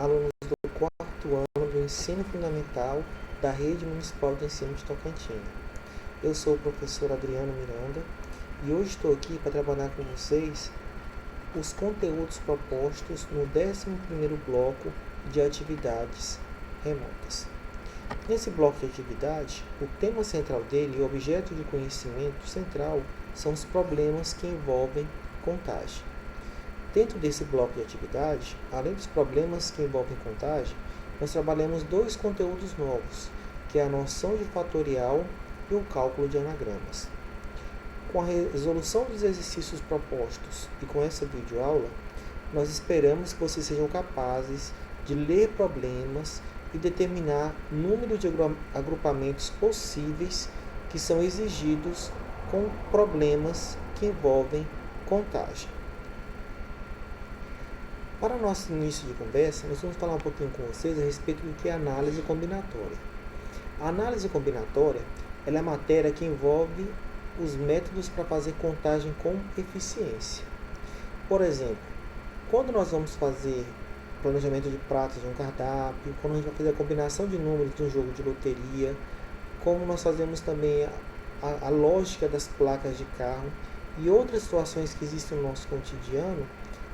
alunos do quarto ano do ensino fundamental da Rede Municipal de Ensino de Tocantins. Eu sou o professor Adriano Miranda e hoje estou aqui para trabalhar com vocês os conteúdos propostos no 11º bloco de atividades remotas. Nesse bloco de atividade, o tema central dele e o objeto de conhecimento central são os problemas que envolvem contagem. Dentro desse bloco de atividade, além dos problemas que envolvem contagem, nós trabalhamos dois conteúdos novos, que é a noção de fatorial e o cálculo de anagramas. Com a resolução dos exercícios propostos e com essa videoaula, nós esperamos que vocês sejam capazes de ler problemas e determinar o número de agrupamentos possíveis que são exigidos com problemas que envolvem contagem. Para nosso início de conversa, nós vamos falar um pouquinho com vocês a respeito do que é análise combinatória. A análise combinatória ela é a matéria que envolve os métodos para fazer contagem com eficiência. Por exemplo, quando nós vamos fazer planejamento de pratos de um cardápio, quando a gente vai fazer a combinação de números de um jogo de loteria, como nós fazemos também a lógica das placas de carro e outras situações que existem no nosso cotidiano,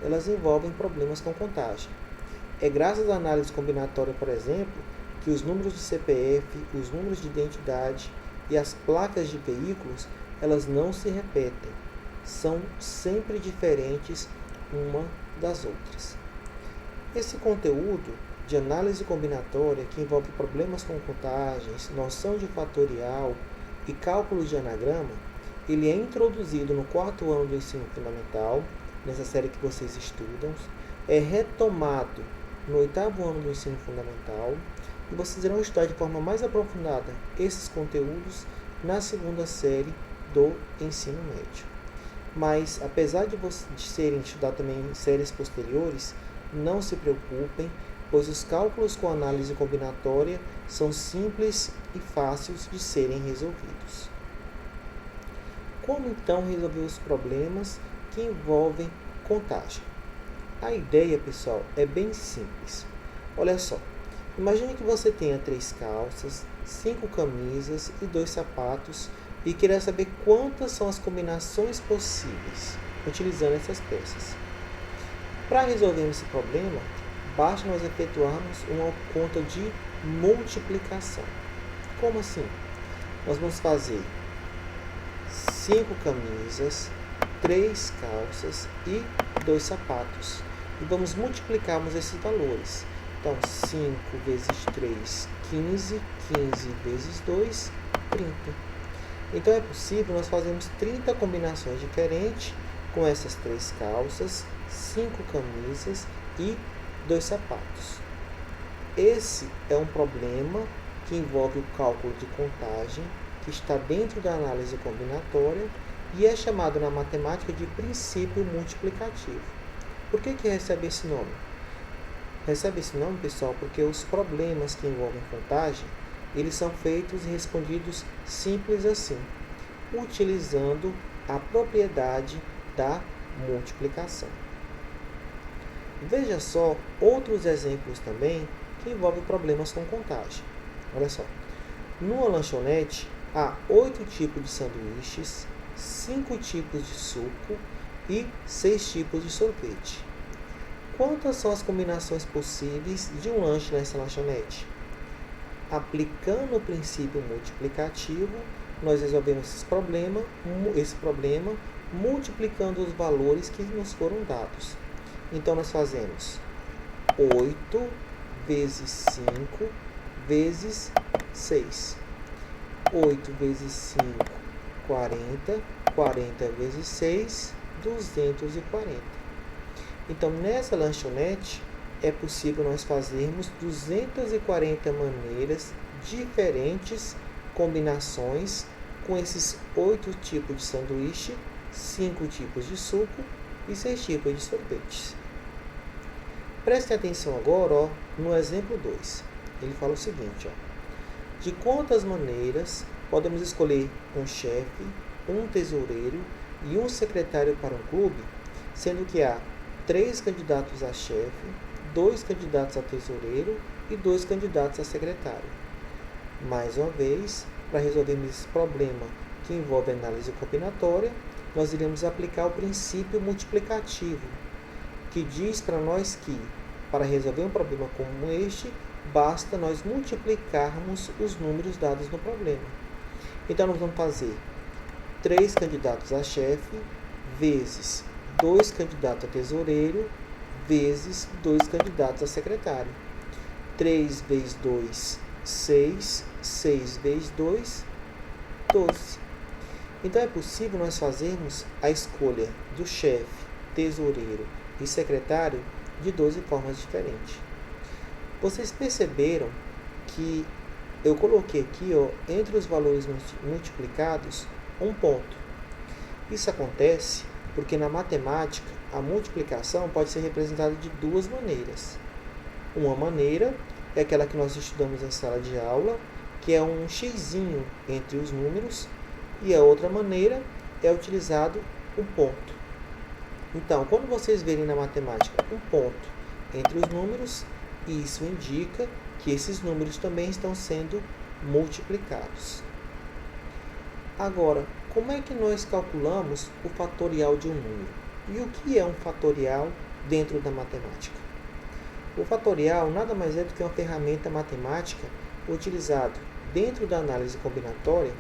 elas envolvem problemas com contagem. É graças à análise combinatória, por exemplo, que os números de CPF, os números de identidade e as placas de veículos, elas não se repetem. São sempre diferentes uma das outras. Esse conteúdo de análise combinatória, que envolve problemas com contagens, noção de fatorial e cálculo de anagrama, ele é introduzido no 4º ano do ensino fundamental, nessa série que vocês estudam, é retomado no 8º ano do ensino fundamental e vocês irão estudar de forma mais aprofundada esses conteúdos na 2ª série do ensino médio. Mas, apesar de serem estudados também em séries posteriores, não se preocupem, pois os cálculos com análise combinatória são simples e fáceis de serem resolvidos. Como então resolver os problemas que envolvem contagem? A ideia, pessoal, é bem simples. Olha só, imagine que você tenha 3 calças, 5 camisas e 2 sapatos e queira saber quantas são as combinações possíveis utilizando essas peças. Para resolver esse problema, basta nós efetuarmos uma conta de multiplicação. Como assim? Nós vamos fazer 5 camisas, 3 calças e 2 sapatos. E vamos multiplicarmos esses valores. Então, 5 vezes 3, 15. 15 vezes 2, 30. Então, é possível nós fazermos 30 combinações diferentes com essas 3 calças, 5 camisas e 2 sapatos. Esse é um problema que envolve o cálculo de contagem, que está dentro da análise combinatória e é chamado na matemática de princípio multiplicativo. Por que recebe esse nome? Recebe esse nome, pessoal, porque os problemas que envolvem contagem, eles são feitos e respondidos simples assim, utilizando a propriedade da multiplicação. Veja só outros exemplos também que envolvem problemas com contagem. Olha só, numa lanchonete há 8 tipos de sanduíches, 5 tipos de suco e 6 tipos de sorvete. Quantas são as combinações possíveis de um lanche nessa lanchonete? Aplicando o princípio multiplicativo, nós resolvemos esse problema multiplicando os valores que nos foram dados. Então, nós fazemos 8 vezes 5 vezes 6. 8 vezes 5, 40. 40 vezes 6, 240. Então, nessa lanchonete, é possível nós fazermos 240 maneiras diferentes, combinações com esses 8 tipos de sanduíche, 5 tipos de suco e 6 tipos de sorvetes. Preste atenção agora no exemplo 2. Ele fala o seguinte: de quantas maneiras podemos escolher um chefe, um tesoureiro e um secretário para um clube, sendo que há 3 candidatos a chefe, 2 candidatos a tesoureiro e 2 candidatos a secretário. Mais uma vez, para resolvermos esse problema que envolve análise combinatória, nós iremos aplicar o princípio multiplicativo, que diz para nós que, para resolver um problema como este, basta nós multiplicarmos os números dados no problema. Então, nós vamos fazer 3 candidatos a chefe vezes 2 candidatos a tesoureiro vezes 2 candidatos a secretário. 3 vezes 2, 6. 6 vezes 2, 12. Então, é possível nós fazermos a escolha do chefe, tesoureiro e secretário de 12 formas diferentes. Vocês perceberam que eu coloquei aqui, entre os valores multiplicados, um ponto. Isso acontece porque na matemática a multiplicação pode ser representada de duas maneiras. Uma maneira é aquela que nós estudamos em sala de aula, que é um xizinho entre os números, e a outra maneira é utilizado um ponto. Então, quando vocês verem na matemática um ponto entre os números, isso indica que esses números também estão sendo multiplicados. Agora, como é que nós calculamos o fatorial de um número? E o que é um fatorial dentro da matemática? O fatorial nada mais é do que uma ferramenta matemática utilizada dentro da análise combinatória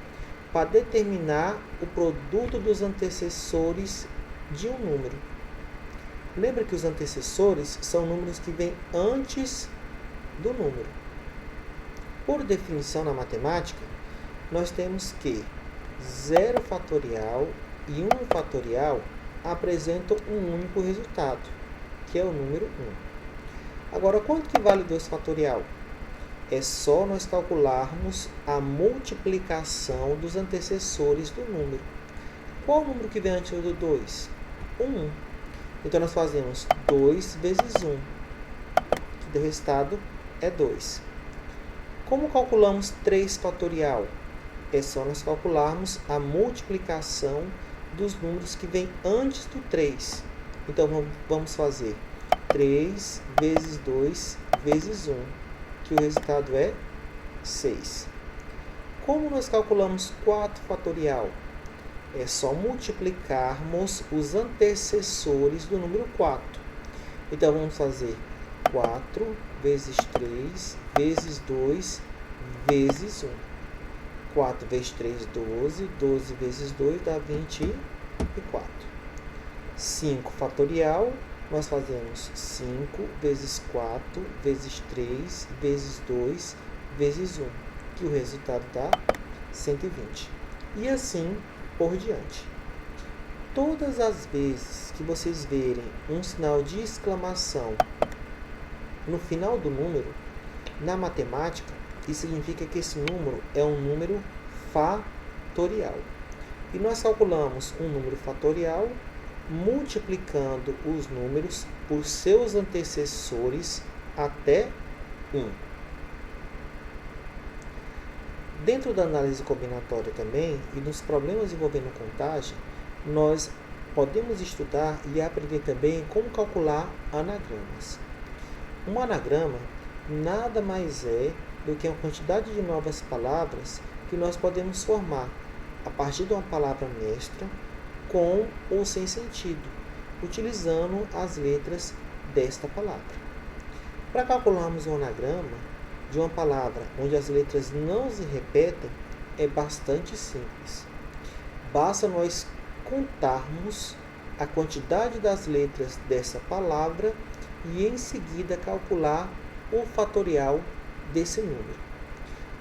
para determinar o produto dos antecessores de um número. Lembra que os antecessores são números que vêm antes do número. Por definição na matemática, nós temos que 0 fatorial e 1 fatorial apresentam um único resultado, que é o número 1. Agora, quanto que vale 2 fatorial? É só nós calcularmos a multiplicação dos antecessores do número. Qual o número que vem antes do 2? 1. Então, nós fazemos 2 vezes 1, que o resultado é 2. Como calculamos 3 fatorial? É só nós calcularmos a multiplicação dos números que vêm antes do 3. Então, vamos fazer 3 vezes 2 vezes 1, que o resultado é 6. Como nós calculamos 4 fatorial? É só multiplicarmos os antecessores do número 4. Então, vamos fazer 4 vezes 3 vezes 2 vezes 1. 4 vezes 3, 12. 12 vezes 2 dá 24. 5 fatorial, nós fazemos 5 vezes 4 vezes 3 vezes 2 vezes 1, que o resultado dá 120. E assim por diante. Todas as vezes que vocês verem um sinal de exclamação no final do número, na matemática, isso significa que esse número é um número fatorial. E nós calculamos um número fatorial multiplicando os números por seus antecessores até 1. Dentro da análise combinatória também, e nos problemas envolvendo contagem, nós podemos estudar e aprender também como calcular anagramas. Um anagrama nada mais é do que uma quantidade de novas palavras que nós podemos formar a partir de uma palavra mestra, com ou sem sentido, utilizando as letras desta palavra. Para calcularmos um anagrama de uma palavra onde as letras não se repetem, é bastante simples. Basta nós contarmos a quantidade das letras dessa palavra e em seguida calcular o fatorial desse número.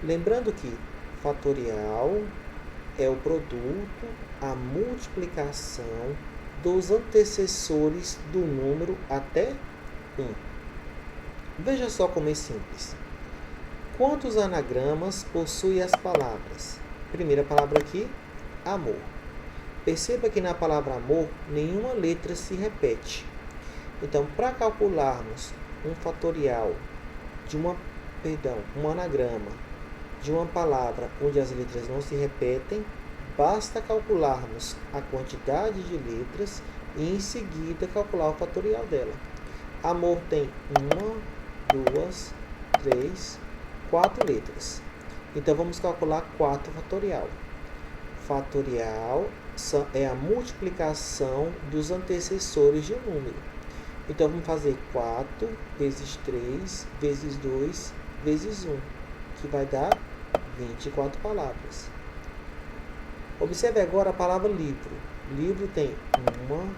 Lembrando que fatorial é o produto, a multiplicação dos antecessores do número até 1. Veja só como é simples. Quantos anagramas possui as palavras? Primeira palavra aqui, amor. Perceba que na palavra amor, nenhuma letra se repete. Então, para calcularmos um fatorial de um anagrama de uma palavra onde as letras não se repetem, basta calcularmos a quantidade de letras e em seguida calcular o fatorial dela. Amor tem 1, 2, 3, 4 letras. Então, vamos calcular 4 fatorial. Fatorial é a multiplicação dos antecessores de um número. Então, vamos fazer 4 vezes 3 vezes 2 vezes 1, que vai dar 24 palavras. Observe agora a palavra livro. Livro tem 1,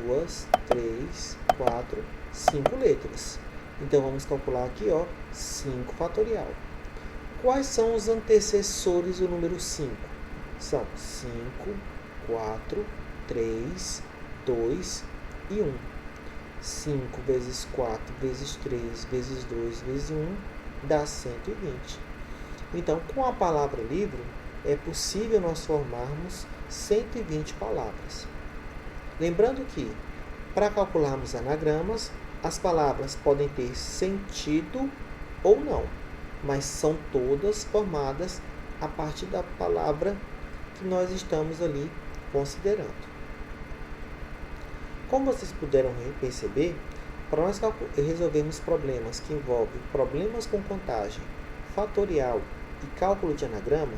2, 3, 4, 5 letras. Então, vamos calcular aqui, 5 fatorial. Quais são os antecessores do número 5? São 5, 4, 3, 2 e 1. 5 vezes 4 vezes 3 vezes 2 vezes 1 dá 120. Então, com a palavra livro, é possível nós formarmos 120 palavras. Lembrando que, para calcularmos anagramas, as palavras podem ter sentido ou não, mas são todas formadas a partir da palavra que nós estamos ali considerando. Como vocês puderam perceber, para nós resolvermos problemas que envolvem problemas com contagem, fatorial e cálculo de anagrama,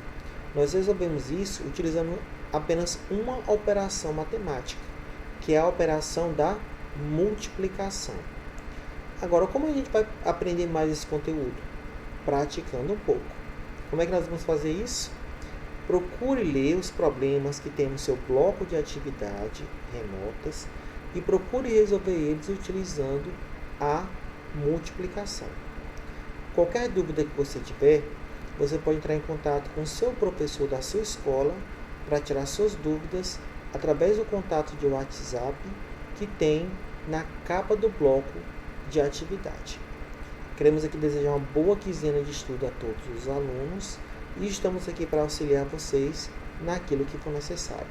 nós resolvemos isso utilizando apenas uma operação matemática, que é a operação da multiplicação. Agora, como a gente vai aprender mais esse conteúdo? Praticando um pouco. Como é que nós vamos fazer isso? Procure ler os problemas que tem no seu bloco de atividade remotas e procure resolver eles utilizando a multiplicação. Qualquer dúvida que você tiver, você pode entrar em contato com o seu professor da sua escola para tirar suas dúvidas através do contato de WhatsApp que tem na capa do bloco de atividade. Queremos aqui desejar uma boa quinzena de estudo a todos os alunos e estamos aqui para auxiliar vocês naquilo que for necessário.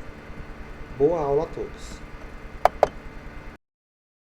Boa aula a todos!